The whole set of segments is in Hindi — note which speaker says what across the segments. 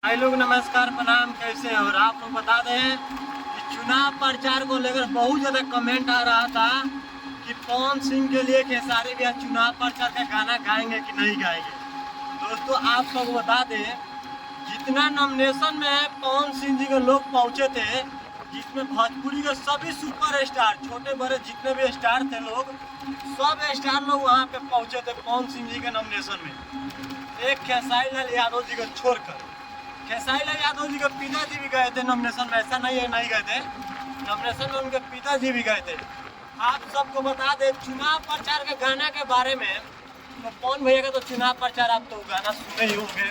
Speaker 1: भाई लोग नमस्कार प्रणाम, कैसे हैं? और आप लोग बता दें कि चुनाव प्रचार को लेकर बहुत ज़्यादा कमेंट आ रहा था कि पवन सिंह के लिए खेसारी भैया चुनाव प्रचार का गाना गाएंगे कि नहीं गाएंगे। दोस्तों आप लोग बता दें, जितना नॉमिनेशन में पवन सिंह जी के लोग पहुंचे थे, जिसमें भोजपुरी के सभी सुपर स्टार छोटे बड़े जितने भी स्टार थे लोग, सब स्टार लोग वहाँ पे पहुंचे थे पवन सिंह जी के नॉमिनेशन में, एक खेसारी लाल यादव जी को छोड़कर। खेसारी लाल यादव जी के पिताजी भी गए थे नॉमिनेशन में, ऐसा नहीं है नहीं गए थे नॉमिनेशन में, उनके पिताजी भी गए थे। आप सबको बता दें चुनाव प्रचार के गाना के बारे में, तो पवन भैया का तो चुनाव प्रचार आप तो गाना सुने ही होंगे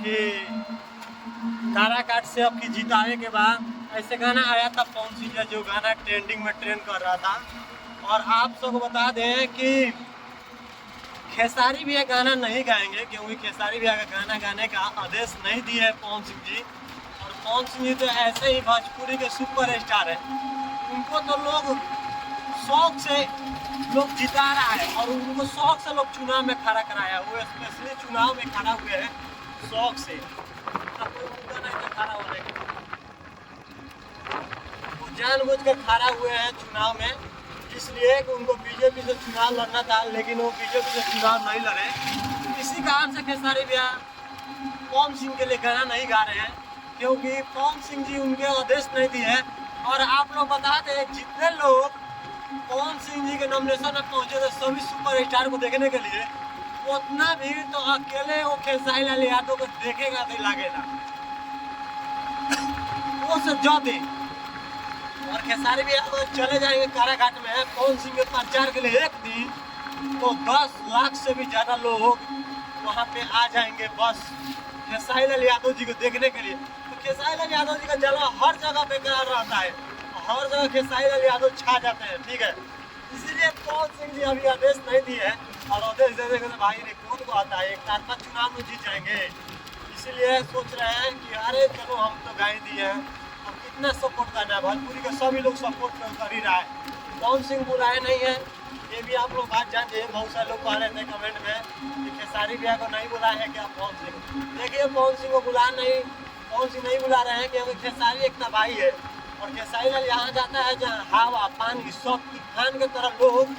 Speaker 1: कि काराकाट से अब की जिताने के बाद, ऐसे गाना आया था पवन सिंह का जो गाना ट्रेंडिंग में ट्रेंड कर रहा था। और आप सबको बता दें कि खेसारी भैया गाना नहीं गाएंगे, क्योंकि खेसारी भैया का गाना गाने का आदेश नहीं दिए है पवन सिंह जी। और पवन सिंह जी तो ऐसे ही भोजपुरी के सुपर स्टार है, उनको तो लोग शौक से लोग जिता रहा है और उनको शौक से लोग चुनाव में खड़ा कराया है। वो स्पेशली चुनाव में खड़ा हुए हैं शौक से, कोई मुद्दा नहीं था खड़ा होने का, वो जानबूझ कर खड़ा हुए हैं चुनाव में, इसलिए कि उनको बीजेपी से चुनाव लड़ना था, लेकिन वो बीजेपी से चुनाव नहीं लड़े। इसी कारण से खेसारी भैया पवन सिंह के लिए गाना नहीं गा रहे हैं, क्योंकि पवन सिंह जी उनके आदेश नहीं दिए। और आप लोग बता दें, जितने लोग पवन सिंह जी के नॉमिनेशन में पहुंचे थे सभी सुपर स्टार को देखने के लिए, उतना भीड़ तो अकेले वो खेसारी लाल यादव को देखेगा नहीं लगेगा वो से ज्यादा। और खेसारी भैया तो चले जाएंगे काराकाट में पवन सिंह के प्रचार के लिए एक दिन, तो 10 लाख से भी ज़्यादा लोग वहाँ पे आ जाएंगे बस खेसारी लाल यादव जी को देखने के लिए। तो खेसारी लाल यादव जी का जलवा हर जगह बेकरार रहता है, हर जगह खेसारी लाल यादव छा जाते हैं, ठीक है। इसीलिए पवन सिंह जी अभी आदेश नहीं दिए हैं, और आदेश दे देंगे तो भाई ने कौन को आता है, एक तरफा चुनाव में जीत जाएंगे। इसीलिए सोच रहे हैं कि अरे चलो हम तो गा ही दिए हैं, कितना सपोर्ट करना है, भोजपुरी के सभी लोग सपोर्ट कर ही रहा है। पवन सिंह बुलाए नहीं है, ये भी आप लोग बात जानते हैं। बहुत सारे लोग कह रहे थे कमेंट में कि खेसारी भैया को नहीं बुलाए हैं क्या पवन सिंह। देखिए पवन सिंह को पवन सिंह नहीं बुला रहे हैं, क्योंकि खेसारी एक तबाही है, और खेसारी लाल यहाँ जाता है जहाँ हवा पानी सब तूफान की तरह लोग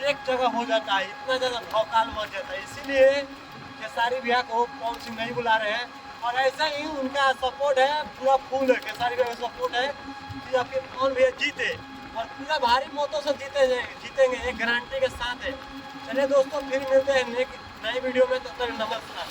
Speaker 1: एक जगह हो जाता है, इतना ज़्यादा भौकाल मच जाता है। इसीलिए खेसारी भैया को पवन सिंह नहीं बुला रहे हैं। और ऐसा ही उनका सपोर्ट है, पूरा फुल है, खेसारी भैया का सपोर्ट है कि आपके पवन भैया जीते, और पूरा भारी मतों से जीतेंगे, एक गारंटी के साथ है। चलिए दोस्तों, फिर मिलते हैं नई वीडियो में, तब तक नमस्कार।